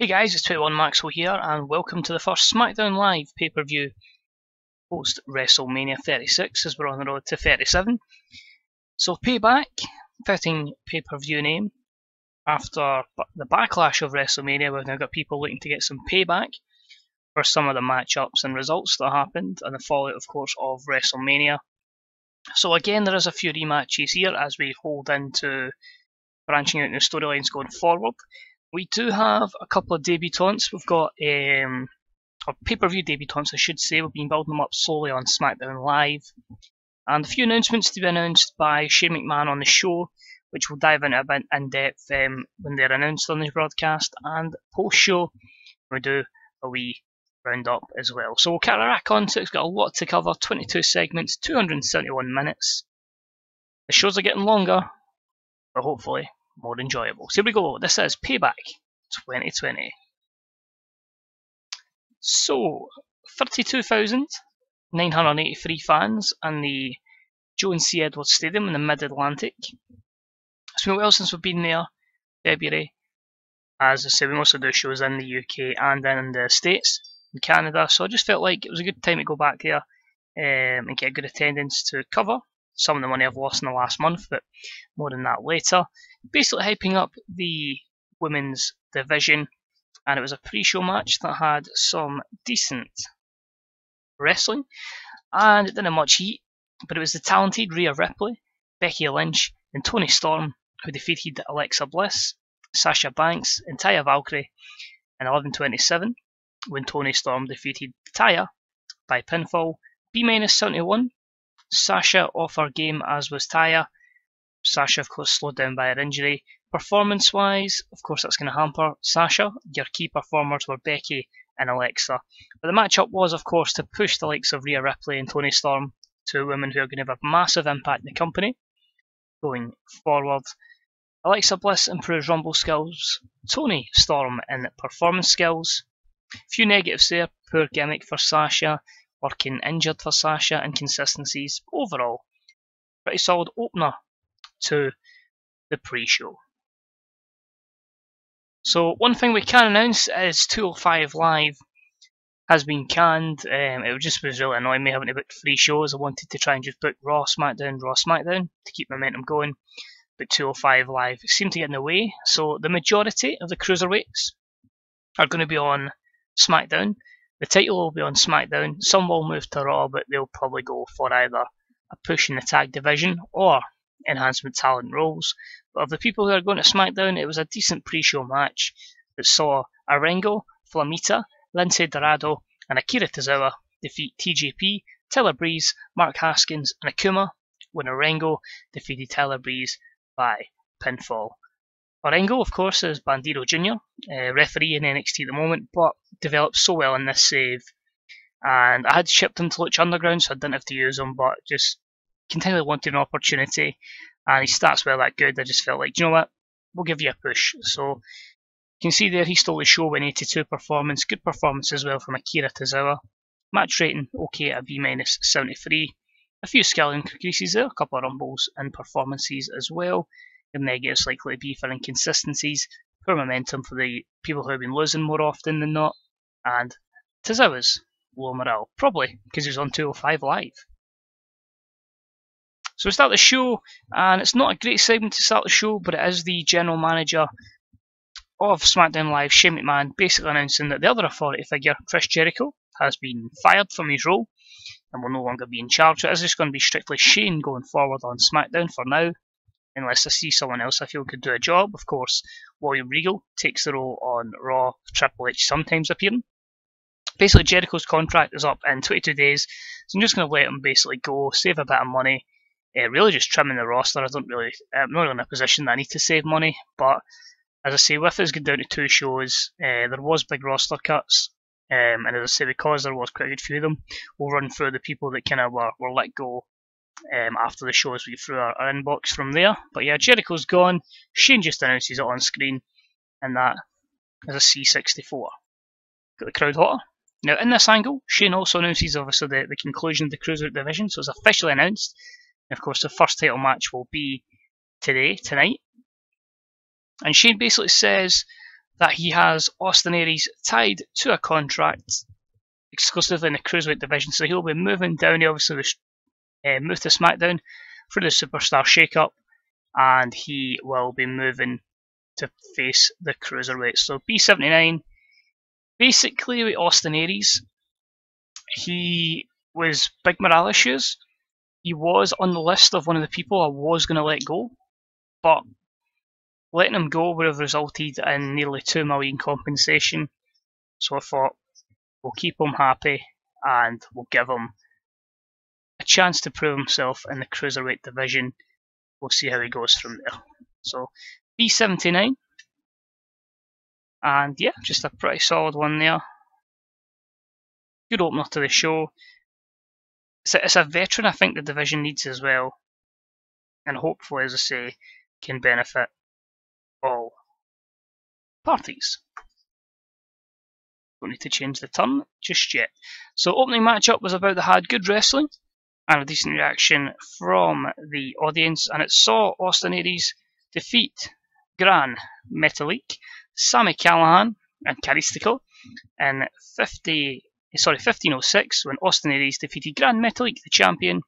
Hey guys, it's 21 Maxwell here, and welcome to the first SmackDown Live pay-per-view post WrestleMania 36, as we're on the road to 37. So Payback, fitting pay-per-view name. After the backlash of WrestleMania, we've now got people looking to get some payback for some of the matchups and results that happened, and the fallout, of course, of WrestleMania. So again, there is a few rematches here as we hold into branching out new storylines going forward. We do have a couple of debutantes. We've got or pay-per-view debutantes, I should say. We've been building them up slowly on SmackDown Live. And a few announcements to be announced by Shane McMahon on the show, which we'll dive into a bit in depth when they're announced on the broadcast. And post-show, we do a wee round-up as well. So we'll carry rack on to it. It's got a lot to cover. 22 segments, 271 minutes. The shows are getting longer, but hopefully more enjoyable. So here we go. This is Payback 2020. So, 32,983 fans in the Joan C. Edwards Stadium in the Mid-Atlantic. It's been a while since we've been there, February. As I say, we also do shows in the UK and then in the States, in Canada. So I just felt like it was a good time to go back there and get a good attendance to cover some of the money I've lost in the last month, but more than that later. Basically hyping up the women's division, and it was a pre-show match that had some decent wrestling, and it didn't have much heat, but it was the talented Rhea Ripley, Becky Lynch, and Toni Storm who defeated Alexa Bliss, Sasha Banks, and Taya Valkyrie in 11:27, when Toni Storm defeated Taya by pinfall. B-71. Sasha off her game, as was Taya. Sasha, of course, slowed down by her injury. Performance-wise, of course, that's going to hamper Sasha. Your key performers were Becky and Alexa. But the matchup was, of course, to push the likes of Rhea Ripley and Toni Storm, two women who are going to have a massive impact in the company going forward. Alexa Bliss improves Rumble skills. Toni Storm in performance skills. Few negatives there. Poor gimmick for Sasha. Working injured for Sasha. Inconsistencies. Overall, pretty solid opener to the pre-show. So one thing we can announce is 205 Live has been canned. It just was really annoying me having to book 3 shows. I wanted to try and just book Raw, SmackDown to keep momentum going. But 205 Live seemed to get in the way. So the majority of the cruiserweights are going to be on SmackDown. The title will be on SmackDown. Some will move to Raw, but they'll probably go for either a push in the tag division or enhancement talent roles. But of the people who are going to SmackDown, it was a decent pre-show match that saw Arango, Flamita, Lindsay Dorado, and Akira Tozawa defeat TJP, Tyler Breeze, Mark Haskins, and Akuma, when Arango defeated Tyler Breeze by pinfall. Arango, of course, is Bandido Jr., referee in NXT at the moment, but developed so well in this save. And I had shipped him to Lucha Underground, so I didn't have to use him, but just continually wanted an opportunity. And his stats were that good, I just felt like, you know what, we'll give you a push. So you can see there he stole the show with an 82 performance. Good performance as well from Akira Tozawa. Match rating okay at a B-73. A few skill increases there, a couple of rumbles and performances as well. The negatives likely to be for inconsistencies, poor momentum for the people who have been losing more often than not, and Tozawa's low morale, probably because he was on 205 Live. So we start the show, and it's not a great segment to start the show, but it is the general manager of SmackDown Live, Shane McMahon, basically announcing that the other authority figure, Chris Jericho, has been fired from his role and will no longer be in charge. It is just going to be strictly Shane going forward on SmackDown for now, unless I see someone else I feel could do a job. Of course, William Regal takes the role on Raw, Triple H sometimes appearing. Basically, Jericho's contract is up in 22 days, so I'm just going to let him basically go, save a bit of money. Really just trimming the roster. I'm not in a position that I need to save money, but as I say, with us going down to 2 shows, there was big roster cuts, and as I say, because there was quite a good few of them, we'll run through the people that kind of were let go after the shows. We get through our inbox from there. But yeah, Jericho's gone. Shane just announces it on screen, and that is a C64. Got the crowd hotter. Now, in this angle, Shane also announces obviously the conclusion of the Cruiserweight division, so it's officially announced. And of course, the first title match will be tonight. And Shane basically says that he has Austin Aries tied to a contract exclusively in the Cruiserweight division, so he'll be moving down, obviously move to SmackDown for the Superstar Shake-Up, and he will be moving to face the Cruiserweight. So B79, basically with Austin Aries, he was big morale issues. He was on the list of one of the people I was going to let go, but letting him go would have resulted in nearly $2 million compensation. So I thought, we'll keep him happy and we'll give him a chance to prove himself in the Cruiserweight division. We'll see how he goes from there. So B79, and yeah, just a pretty solid one there. Good opener to the show. It's a veteran I think the division needs as well, and hopefully, as I say, can benefit all parties. Don't need to change the turn just yet. So opening matchup was about the had good wrestling and a decent reaction from the audience, and it saw Austin Aries defeat Gran Metalik, Sami Callihan and Caristico in 1506 when Austin Aries defeated Gran Metalik, the champion,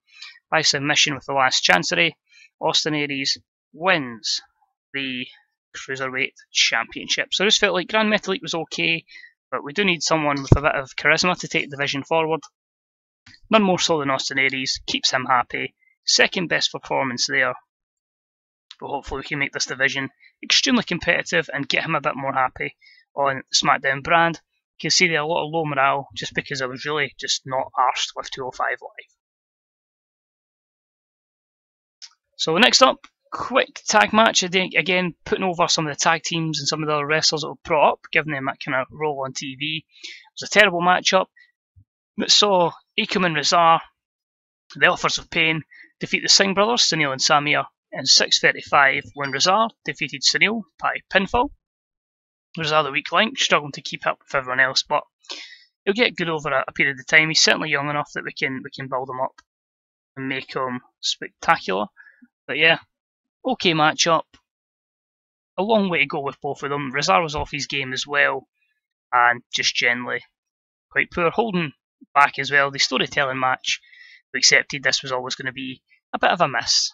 by submission with the last chancery. Austin Aries wins the Cruiserweight Championship. So I just felt like Gran Metalik was okay, but we do need someone with a bit of charisma to take the division forward. None more so than Austin Aries, keeps him happy. Second best performance there. But hopefully we can make this division extremely competitive and get him a bit more happy on the SmackDown brand. You can see there a lot of low morale just because I was really just not arsed with 205 Live. So next up, quick tag match. Again, putting over some of the tag teams and some of the other wrestlers that were brought up, giving them that kind of role on TV. It was a terrible matchup that saw Akam and Razar, the Authors of Pain, defeat the Singh brothers, Sunil and Samir, in 6:35 when Razar defeated Sunil by pinfall. Razar, the weak link, struggling to keep up with everyone else, but he'll get good over a period of time. He's certainly young enough that we can build him up and make him spectacular. But yeah, okay matchup. A long way to go with both of them. Razar was off his game as well, and just generally quite poor. Holding back as well. The storytelling match, we accepted this was always going to be a bit of a miss.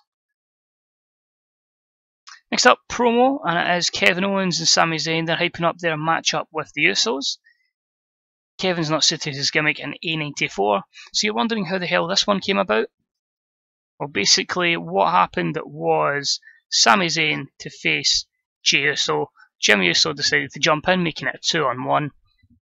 Next up, promo, and it is Kevin Owens and Sami Zayn. They're hyping up their matchup with the Usos. Kevin's not suited his gimmick in A94, so you're wondering how the hell this one came about? Well, basically, what happened was Sami Zayn to face Jey Uso. Jimmy Uso decided to jump in, making it a 2-on-1.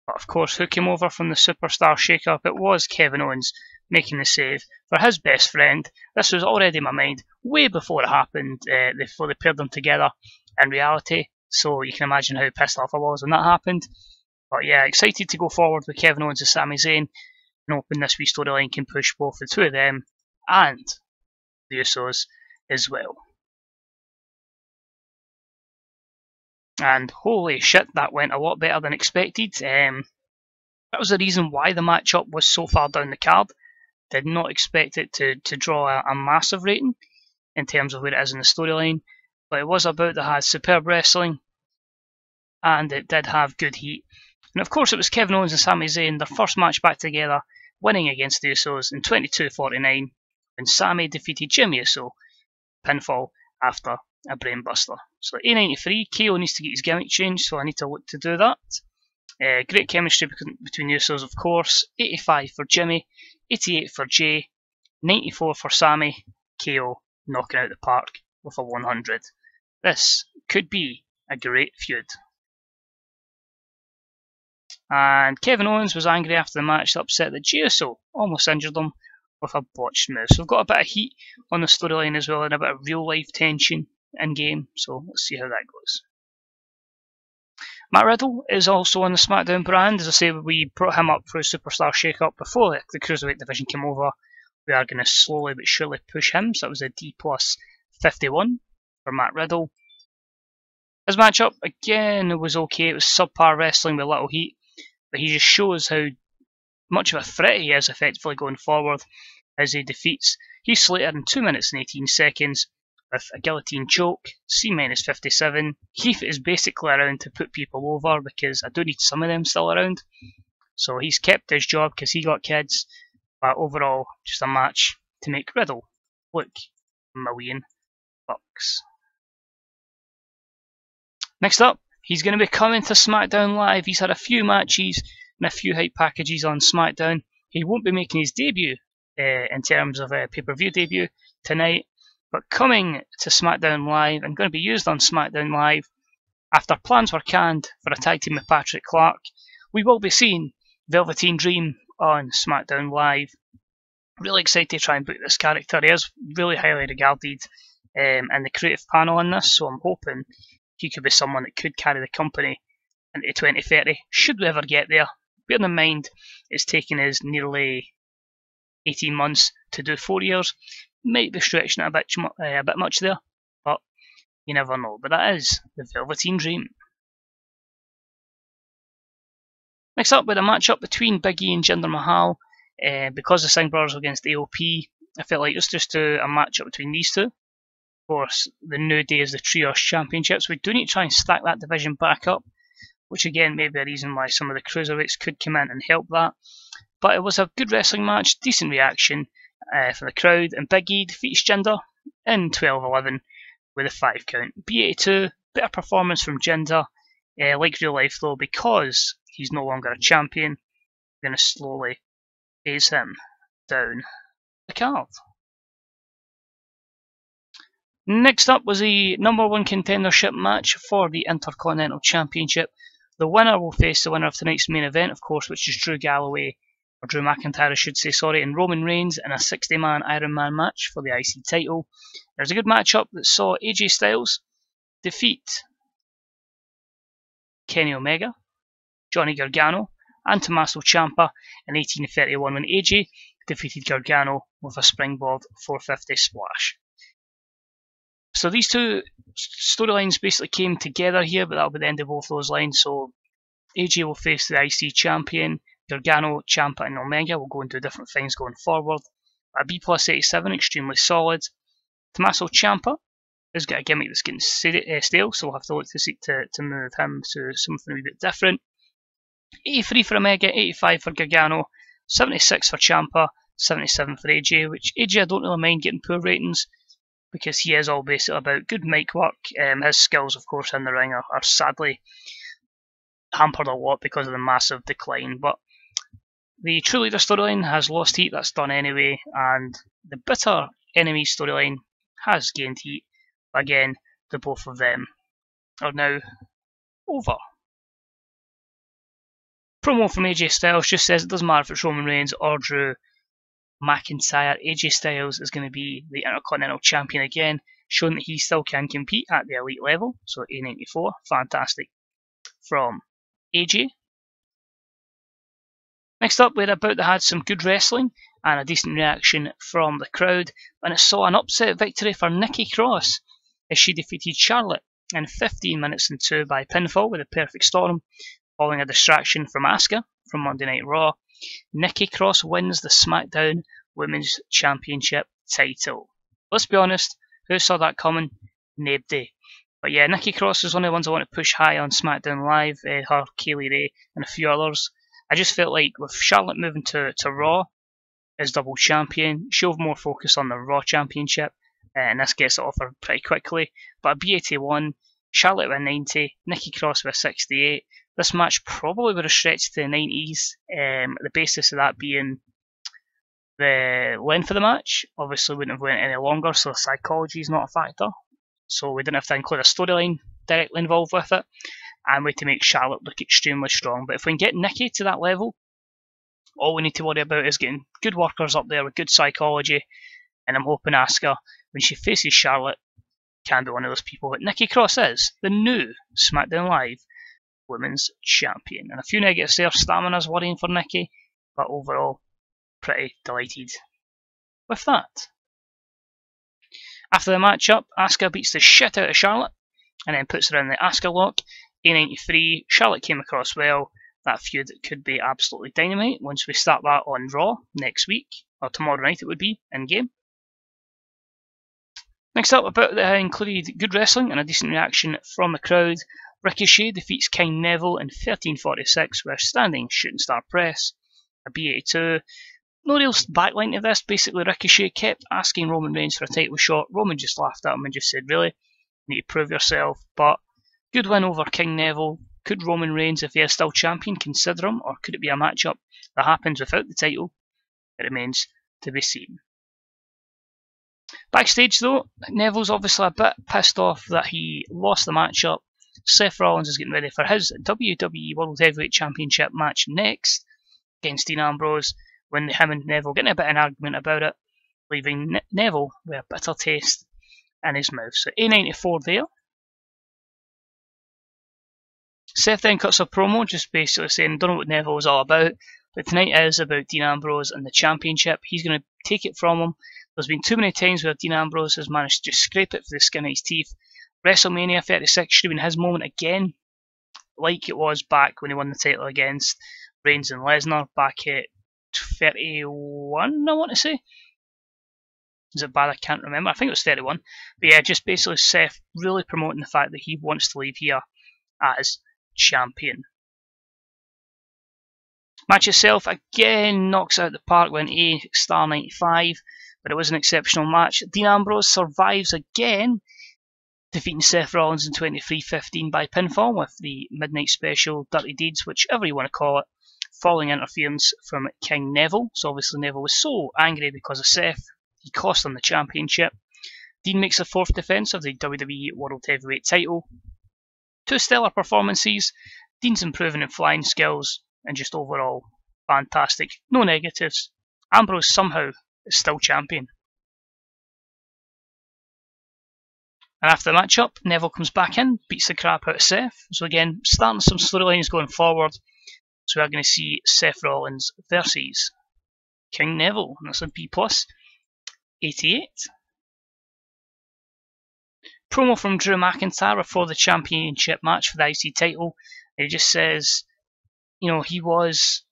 But of course, who came over from the Superstar Shake-Up? It was Kevin Owens making the save for his best friend. This was already in my mind way before it happened, before they paired them together in reality. So you can imagine how pissed off I was when that happened. But yeah, excited to go forward with Kevin Owens and Sami Zayn, and hoping this wee storyline can push both the two of them and the Usos as well. And holy shit, that went a lot better than expected. That was the reason why the matchup was so far down the card. Did not expect it to draw a massive rating in terms of where it is in the storyline, but it was about that had superb wrestling, and it did have good heat. And of course it was Kevin Owens and Sami Zayn, their first match back together, winning against the Usos in 22:49 when Sami defeated Jimmy Uso pinfall after a brainbuster. So A93, KO needs to get his gimmick changed, so I need to look to do that. Great chemistry between the Usos, of course. 85 for Jimmy, 88 for Jay, 94 for Sami, KO knocking out the park with a 100. This could be a great feud. And Kevin Owens was angry after the match, upset that Jey Uso almost injured him with a botched move. So we've got a bit of heat on the storyline as well, and a bit of real life tension in game. So let's see how that goes. Matt Riddle is also on the SmackDown brand. As I say, we brought him up for a Superstar Shake-Up before the Cruiserweight division came over. We are going to slowly but surely push him. So that was a D+51 for Matt Riddle. His matchup, again, was okay. It was subpar wrestling with little heat. But he just shows how much of a threat he is effectively going forward as he defeats Heath Slater in 2 minutes and 18 seconds with a guillotine choke, C-minus 57. Heath is basically around to put people over because I do need some of them still around. So he's kept his job because he got kids, but overall, just a match to make Riddle look $1,000,000. Next up, he's going to be coming to SmackDown Live. He's had a few matches and a few hype packages on SmackDown. He won't be making his debut in terms of a pay-per-view debut tonight, but coming to SmackDown Live and going to be used on SmackDown Live after plans were canned for a tag team with Patrick Clark. We will be seeing Velveteen Dream on SmackDown Live. Really excited to try and book this character. He is really highly regarded in the creative panel on this, so I'm hoping he could be someone that could carry the company into 2030, should we ever get there. Bearing in mind it's taken us nearly 18 months to do 4 years, might be stretching it a bit much there, but you never know. But that is the Velveteen Dream. Next up, with a matchup between Big E and Jinder Mahal. Because the Singh Brothers were against AOP, I felt like let's just do a matchup between these two. Of course, the new day is the Trios Championships. We do need to try and stack that division back up, which again may be a reason why some of the cruiserweights could come in and help that. But it was a good wrestling match, decent reaction for the crowd, and Big E defeats Jinder in 12-11 with a 5 count. B82, better performance from Jinder. Like real life though, because he's no longer a champion, we're going to slowly phase him down the card. Next up was the #1 contendership match for the Intercontinental Championship. The winner will face the winner of tonight's main event, of course, which is Drew McIntyre, I should say, and Roman Reigns in a 60-man Iron Man match for the IC title. There's a good matchup that saw AJ Styles defeat Kenny Omega, Johnny Gargano, and Tommaso Ciampa in 1831 when AJ defeated Gargano with a springboard 450 splash. So these two storylines basically came together here, but that'll be the end of both those lines. So AJ will face the IC champion, Gargano, Ciampa, and Omega will go into different things going forward. A B+87, extremely solid. Tommaso Ciampa has got a gimmick that's getting stale, so we'll have to look to seek to move him to something a wee bit different. 83 for Omega, 85 for Gargano, 76 for Ciampa, 77 for AJ, which AJ I don't really mind getting poor ratings, because he is all basically about good mic work. His skills, of course, in the ring are sadly hampered a lot because of the massive decline. But the True Leader storyline has lost heat, that's done anyway, and the Bitter Enemy storyline has gained heat. Again, the both of them are now over. Promo from AJ Styles just says it doesn't matter if it's Roman Reigns or Drew McIntyre, AJ Styles is going to be the Intercontinental Champion again, showing that he still can compete at the elite level. So A94, fantastic from AJ. Next up, we had some good wrestling and a decent reaction from the crowd, and it saw an upset victory for Nikki Cross as she defeated Charlotte in 15 minutes and 2 by pinfall with a perfect storm, following a distraction from Asuka from Monday Night Raw. Nikki Cross wins the SmackDown Women's Championship title. Let's be honest, who saw that coming? Nobody. But yeah, Nikki Cross is one of the ones I want to push high on SmackDown Live, her, Kaylee Ray, and a few others. I just felt like with Charlotte moving to Raw as double champion, she'll have more focus on the Raw Championship, and this gets it off her pretty quickly. But a B81, Charlotte with a 90, Nikki Cross with a 68. This match probably would have stretched to the 90s, the basis of that being the length of the match. Obviously wouldn't have went any longer, so psychology is not a factor. So we didn't have to include a storyline directly involved with it, and we had to make Charlotte look extremely strong. But if we can get Nikki to that level, all we need to worry about is getting good workers up there with good psychology, and I'm hoping Asuka, when she faces Charlotte, can be one of those people. But Nikki Cross is the new SmackDown Live Women's Champion. And a few negatives there, stamina's worrying for Nikki, but overall, pretty delighted with that. After the matchup, Asuka beats the shit out of Charlotte, and then puts her in the Asuka lock. A93, Charlotte came across well. That feud could be absolutely dynamite once we start that on Raw next week, or tomorrow night it would be, in-game. Next up, about included good wrestling and a decent reaction from the crowd. Ricochet defeats King Neville in 13:46 with standing shooting star press. A B82. No real backline to this. Basically, Ricochet kept asking Roman Reigns for a title shot. Roman just laughed at him and just said, "Really? You need to prove yourself." But good win over King Neville. Could Roman Reigns, if he is still champion, consider him, or could it be a matchup that happens without the title? It remains to be seen. Backstage though, Neville's obviously a bit pissed off that he lost the matchup. Seth Rollins is getting ready for his WWE World Heavyweight Championship match next against Dean Ambrose, when him and Neville getting a bit of an argument about it, leaving Neville with a bitter taste in his mouth. So A94 there. Seth then cuts a promo just basically saying, don't know what Neville was all about, but tonight is about Dean Ambrose and the championship. He's going to take it from him. There's been too many times where Dean Ambrose has managed to just scrape it for the skin of his teeth. WrestleMania 36 should have been his moment again, like it was back when he won the title against Reigns and Lesnar back at 31, I want to say. Is it bad? I can't remember. I think it was 31. But yeah, just basically Seth really promoting the fact that he wants to leave here as champion. Match itself again knocks out the park with an A star 95, but it was an exceptional match. Dean Ambrose survives again, defeating Seth Rollins in 23:15 by pinfall with the Midnight Special Dirty Deeds, whichever you want to call it, following interference from King Neville. So obviously Neville was so angry because of Seth, he cost him the championship. Dean makes a fourth defence of the WWE World Heavyweight title. Two stellar performances. Dean's improving in flying skills and just overall fantastic. No negatives. Ambrose somehow is still champion. And after the matchup, Neville comes back in, beats the crap out of Seth. So again, starting some storylines going forward. So we're going to see Seth Rollins versus King Neville. And that's a B+. 88. Promo from Drew McIntyre before the championship match for the IC title. He just says, you know, he was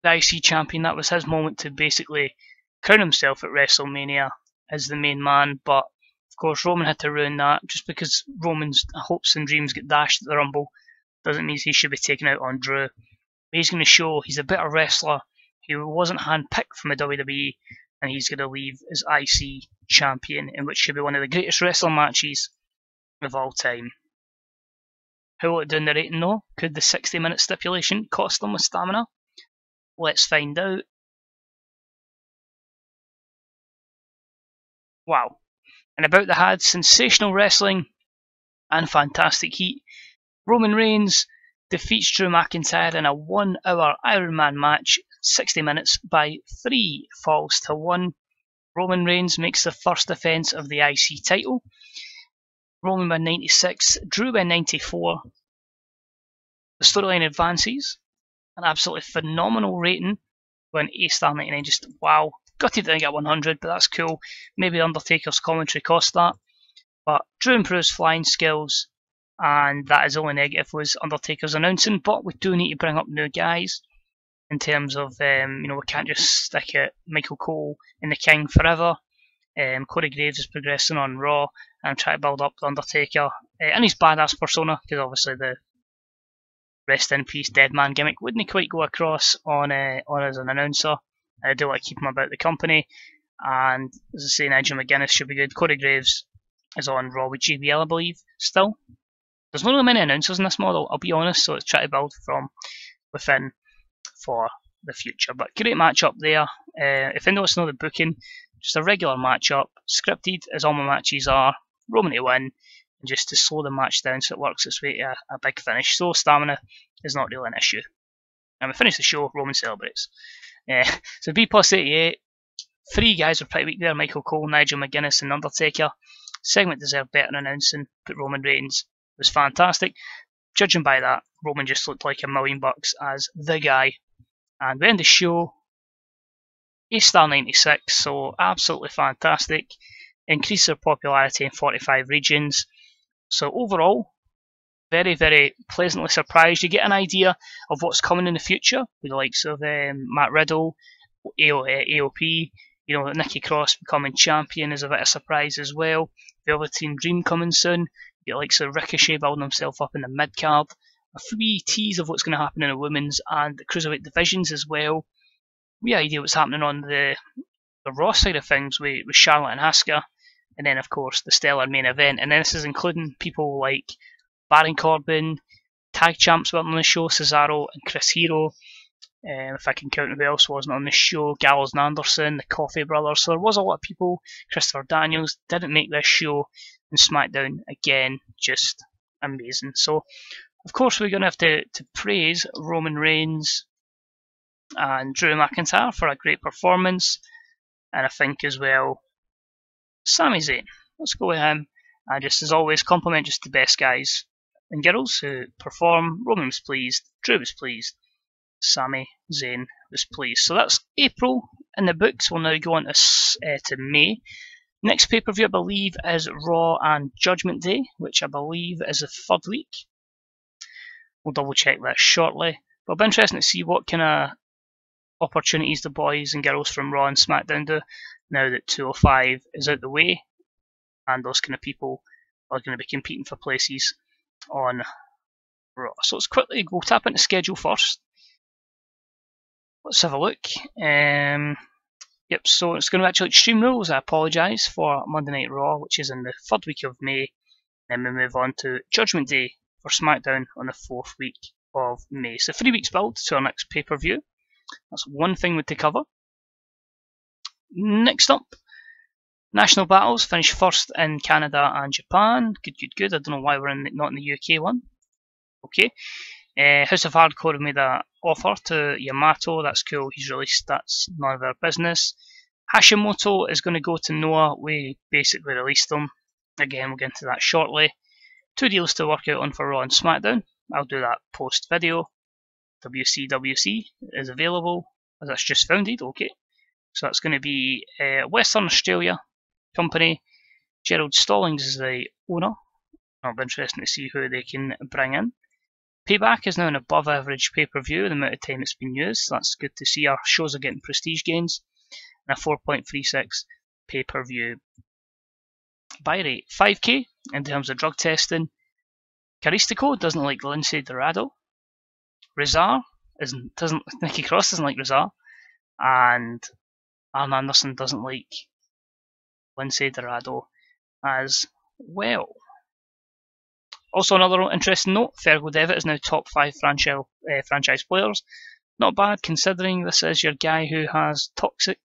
the IC champion. That was his moment to basically crown himself at WrestleMania as the main man. But of course, Roman had to ruin that. Just because Roman's hopes and dreams get dashed at the Rumble doesn't mean he should be taken out on Drew. He's going to show he's a better wrestler. He wasn't handpicked from the WWE, and he's going to leave as IC champion, in which should be one of the greatest wrestling matches of all time. How will it do in the rating though? Could the 60-minute stipulation cost them with stamina? Let's find out. Wow. And about the had sensational wrestling and fantastic heat. Roman Reigns defeats Drew McIntyre in a 1-hour Iron Man match, 60 minutes, by 3 falls to 1. Roman Reigns makes the first defence of the IC title. Roman by 96, Drew by 94. The storyline advances. An absolutely phenomenal rating with an A star 99. Just wow. Gutted didn't get 100, but that's cool. Maybe Undertaker's commentary cost that. But Drew improves flying skills, and that is the only negative was Undertaker's announcing. But we do need to bring up new guys in terms of, we can't just stick at Michael Cole and the King forever. Corey Graves is progressing on Raw and trying to build up the Undertaker and his badass persona, because obviously the rest in peace dead man gimmick wouldn't quite go across on as an announcer. I do like to keep him about the company, and as I say, Nigel McGuinness should be good. Corey Graves is on Raw with JBL, I believe, still. There's not really many announcers in this model, I'll be honest, so let's try to build from within for the future. But great matchup there. If I notice the booking, just a regular matchup, scripted as all my matches are, Roman to win, and just to slow the match down so it works its way to a big finish. So stamina is not really an issue. And we finish the show, Roman celebrates. So B+ 88, 3 guys were pretty weak there, Michael Cole, Nigel McGuinness and Undertaker. Segment deserved better announcing, but Roman Reigns was fantastic. Judging by that, Roman just looked like $1 million as the guy. And we end the show, A star 96, so absolutely fantastic. Increased their popularity in 45 regions. So overall, very, very pleasantly surprised. You get an idea of what's coming in the future with the likes of Matt Riddle, AOP, You know, Nikki Cross becoming champion is a bit of a surprise as well. Velveteen Dream coming soon. You like so Ricochet building himself up in the mid card. A free tease of what's going to happen in the women's and the cruiserweight divisions as well. We idea what's happening on the Raw side of things with Charlotte and Asuka, and then of course the stellar main event. And then this is including people like Baron Corbin, tag champs weren't on the show, Cesaro and Chris Hero. If I can count who else wasn't on the show, Gallows and Anderson, the Coffey Brothers. So there was a lot of people. Christopher Daniels didn't make this show, and SmackDown again, just amazing. So of course we're going to have to praise Roman Reigns and Drew McIntyre for a great performance, and I think as well Sami Zayn. Let's go with him, and just as always compliment just the best guys and girls who perform. Roman was pleased, Drew was pleased, Sami Zayn was pleased. So that's April in the books. We'll now go on to May. Next pay-per-view I believe is Raw and Judgment Day, which I believe is the third week. We'll double check that shortly. But it'll be interesting to see what kind of opportunities the boys and girls from Raw and SmackDown do now that 205 is out the way, and those kind of people are going to be competing for places on Raw. So let's quickly go tap into schedule first. Let's have a look. Yep, so it's going to be actually Extreme Rules. I apologise for Monday Night Raw, which is in the third week of May. Then we move on to Judgment Day for SmackDown on the fourth week of May. So 3 weeks build to our next pay-per-view. That's one thing to cover. Next up, National Battles finished first in Canada and Japan. Good. I don't know why we're not in the UK one. Okay. House of Hardcore have made an offer to Yamato. That's cool. He's released. That's none of our business. Hashimoto is going to go to Noah. We basically released them. Again, we'll get into that shortly. 2 deals to work out on for Raw and SmackDown. I'll do that post video. WCWC is available as that's just founded. Okay. So that's going to be Western Australia company. Gerald Stallings is the owner. It'll be interesting to see who they can bring in. Payback is now an above average pay-per-view, the amount of time it's been used. So that's good to see. Our shows are getting prestige gains. And a 4.36 pay-per-view buy rate. 5k in terms of drug testing. Caristico doesn't like Lindsay Dorado. Rizar doesn't. Nikki Cross doesn't like Rizar. And Arn Anderson doesn't like Lindsay Dorado as well. Also, another interesting note, Fergal Devitt is now top 5 franchise players. Not bad considering this is your guy who has toxic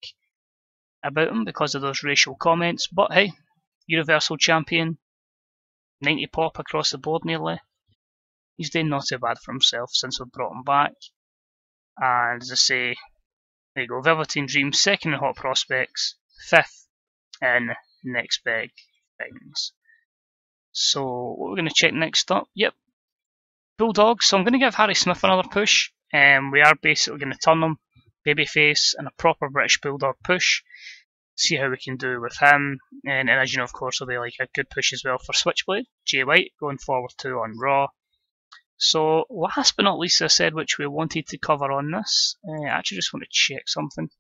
about him because of those racial comments. But hey, Universal Champion, 90 pop across the board nearly. He's doing not too bad for himself since we've brought him back. And as I say, there you go, Velveteen Dream, second in Hot Prospects, 5th in Next Big Things. So what we're going to check next up, yep, Bulldogs. So I'm going to give Harry Smith another push. We are basically going to turn him babyface and a proper British Bulldog push. See how we can do with him. And as you know, of course, there'll be like a good push as well for Switchblade, Jay White, going forward too on Raw. So last but not least, I said which we wanted to cover on this. I actually just want to check something.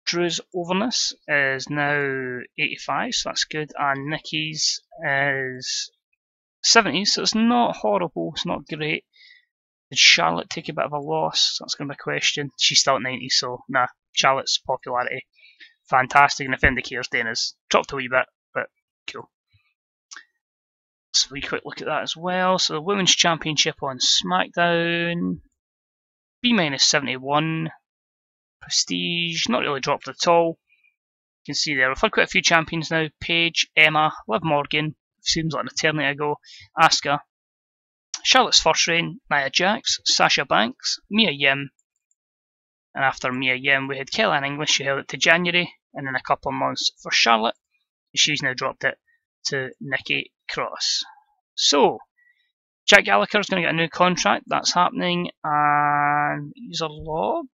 Drew's overness is now 85, so that's good, and Nikki's is 70, so it's not horrible, it's not great. Did Charlotte take a bit of a loss? That's going to be a question. She's still at 90, so nah, Charlotte's popularity fantastic, and if Indicator's Dana's dropped a wee bit, but cool. So we quick look at that as well. So the Women's Championship on SmackDown, B-71. Prestige, not really dropped at all. You can see there, we've had quite a few champions now. Paige, Emma, Liv Morgan, seems like an eternity ago, Asuka, Charlotte's first reign, Nia Jax, Sasha Banks, Mia Yim, and after Mia Yim we had Kellyanne English, who held it to January, and then a couple of months for Charlotte. She's now dropped it to Nikki Cross. So, Jack Gallagher's going to get a new contract, that's happening, and user log.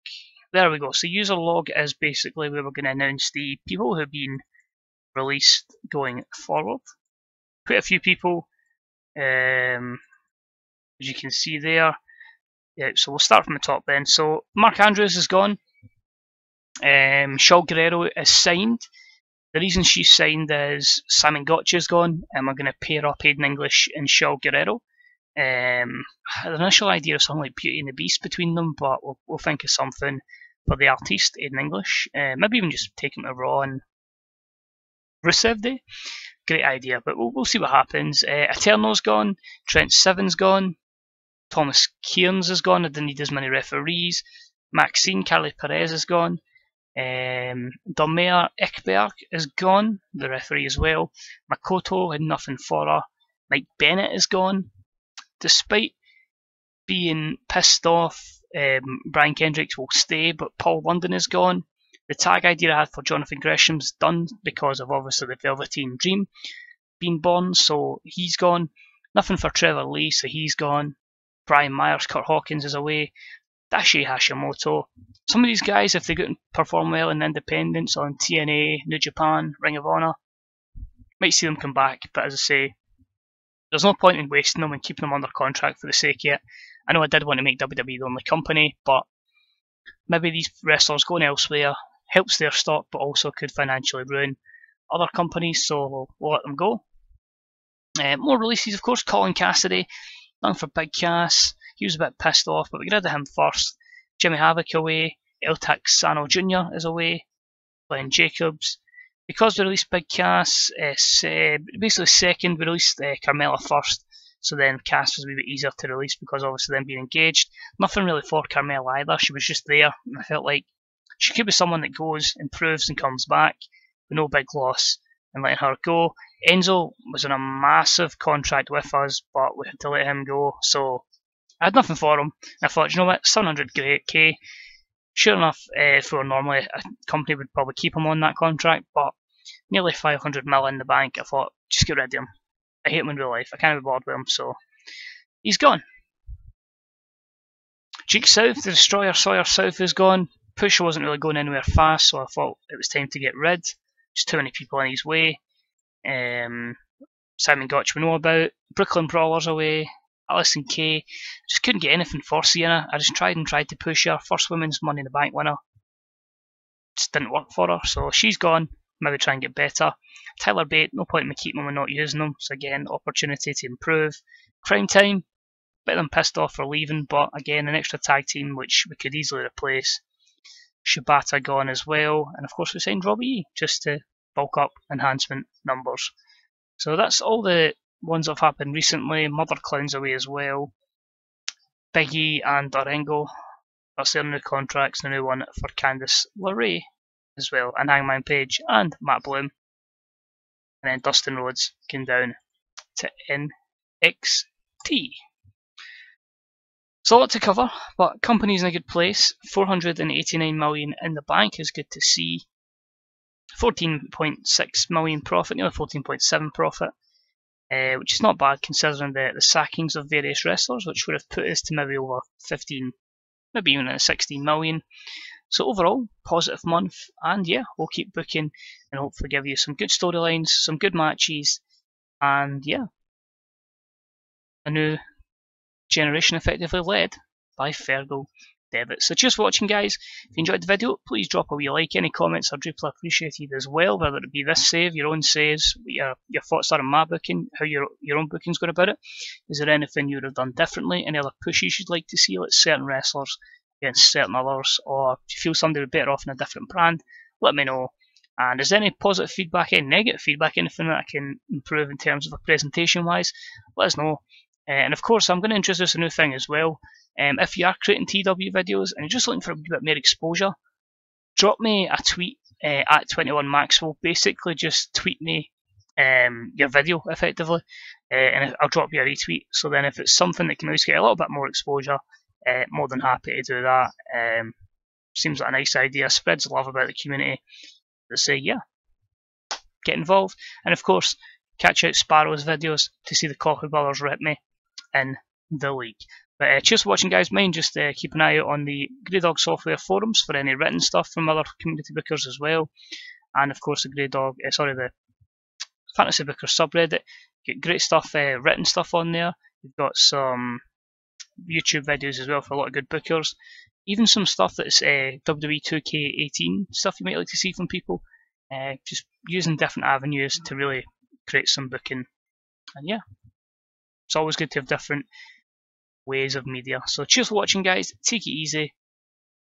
There we go. So user log is basically where we're going to announce the people who have been released going forward. Quite a few people, as you can see there. Yeah, so we'll start from the top then. So Mark Andrews is gone. Shaw Guerrero is signed. The reason she's signed is Simon Gotcha's gone, and we're going to pair up Aiden English and Shaw Guerrero. The initial idea of something like Beauty and the Beast between them, but we'll think of something for the artiste, Aiden English. Maybe even just take him to Raw and Rusev Day. Great idea, but we'll see what happens. Eterno's gone, Trent Seven's gone, Thomas Kearns is gone, I didn't need as many referees. Maxine Carly Perez is gone. Dormea Ekberg is gone, the referee as well. Makoto had nothing for her. Mike Bennett is gone. Despite being pissed off, Brian Kendricks will stay, but Paul London is gone. The tag idea I had for Jonathan Gresham's done because of obviously the Velveteen Dream being born, so he's gone. Nothing for Trevor Lee, so he's gone. Brian Myers, Kurt Hawkins is away. Dashi Hashimoto. Some of these guys, if they go and perform well in independence on TNA, New Japan, Ring of Honor, might see them come back, but as I say, there's no point in wasting them and keeping them under contract for the sake of it. I know I did want to make WWE the only company, but maybe these wrestlers going elsewhere helps their stock, but also could financially ruin other companies, so we'll let them go. More releases, of course. Colin Cassidy, nothing for Big Cass. He was a bit pissed off, but we got rid of him first. Jimmy Havoc away. Eltac Sano Jr. is away. Glenn Jacobs. Because we released Big Cass, basically second, we released Carmella first. So then Cass was a wee bit easier to release because obviously then being engaged. Nothing really for Carmella either. She was just there, and I felt like she could be someone that goes, improves, and comes back with no big loss, and letting her go. Enzo was on a massive contract with us, but we had to let him go, so I had nothing for him. I thought, you know what, 700k. Sure enough, for normally a company would probably keep him on that contract, but nearly 500 mil in the bank. I thought, just get rid of him. I hate him in real life. I can't be bothered with him, so he's gone. Jake South, the Destroyer Sawyer South, is gone. Pusher wasn't really going anywhere fast, so I thought it was time to get rid. Just too many people in his way. Simon Gotch we know about. Brooklyn Brawler's away. Alison Kay. Just couldn't get anything for Sienna. I just tried to push her. First women's Money in the Bank winner. Just didn't work for her, so she's gone. Maybe try and get better. Tyler Bate, no point in me keeping him and not using him. So again, opportunity to improve. Crime Time. Bit of them pissed off for leaving, but again, an extra tag team which we could easily replace. Shibata gone as well, and of course we signed Robbie E just to bulk up enhancement numbers. So that's all the ones that have happened recently. Mother Clown's away as well. Biggie and Durango, that's their new contracts. The new one for Candice LeRae as well, and Hangman Page and Matt Bloom. And then Dustin Rhodes came down to NXT. It's a lot to cover, but company's in a good place. 489 million in the bank is good to see. 14.6 million profit, nearly 14.7 profit, which is not bad considering the sackings of various wrestlers, which would have put us to maybe over 15, maybe even at 16 million. So overall, positive month, and yeah, we'll keep booking and hopefully give you some good storylines, some good matches, and yeah, a new generation effectively led by Fergal Devitt. So cheers for watching, guys. If you enjoyed the video, please drop a wee like. Any comments are deeply appreciated as well, whether it be this save, your own saves, what your thoughts are on my booking, how your own booking's going about it. Is there anything you would have done differently? Any other pushes you'd like to see, like certain wrestlers against certain others, or if you feel somebody would be better off in a different brand, let me know. And is there any positive feedback, any negative feedback, anything that I can improve in terms of a presentation wise, let us know. And of course, I'm going to introduce a new thing as well. If you are creating TEW videos and you're just looking for a bit more exposure, drop me a tweet at 21 Maxwell. Basically, just tweet me your video effectively, and I'll drop you a retweet. So then, if it's something that can at least get a little bit more exposure, more than happy to do that. Seems like a nice idea. Spreads love about the community. Let's say, yeah, get involved. And of course, catch out Sparrow's videos to see the Cocker Brothers rep me in the league. But cheers for watching, guys. Mind just keep an eye out on the Grey Dog software forums for any written stuff from other community bookers as well. And of course, the the Fantasy Booker subreddit. Get great stuff, written stuff on there. You've got some YouTube videos as well for a lot of good bookers. even some stuff that's WWE 2K18 stuff you might like to see from people. Just using different avenues to really create some booking. And yeah, it's always good to have different ways of media. So cheers for watching, guys. Take it easy.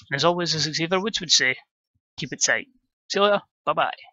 And as always, as Xavier Woods would say, keep it tight. See you later. Bye bye.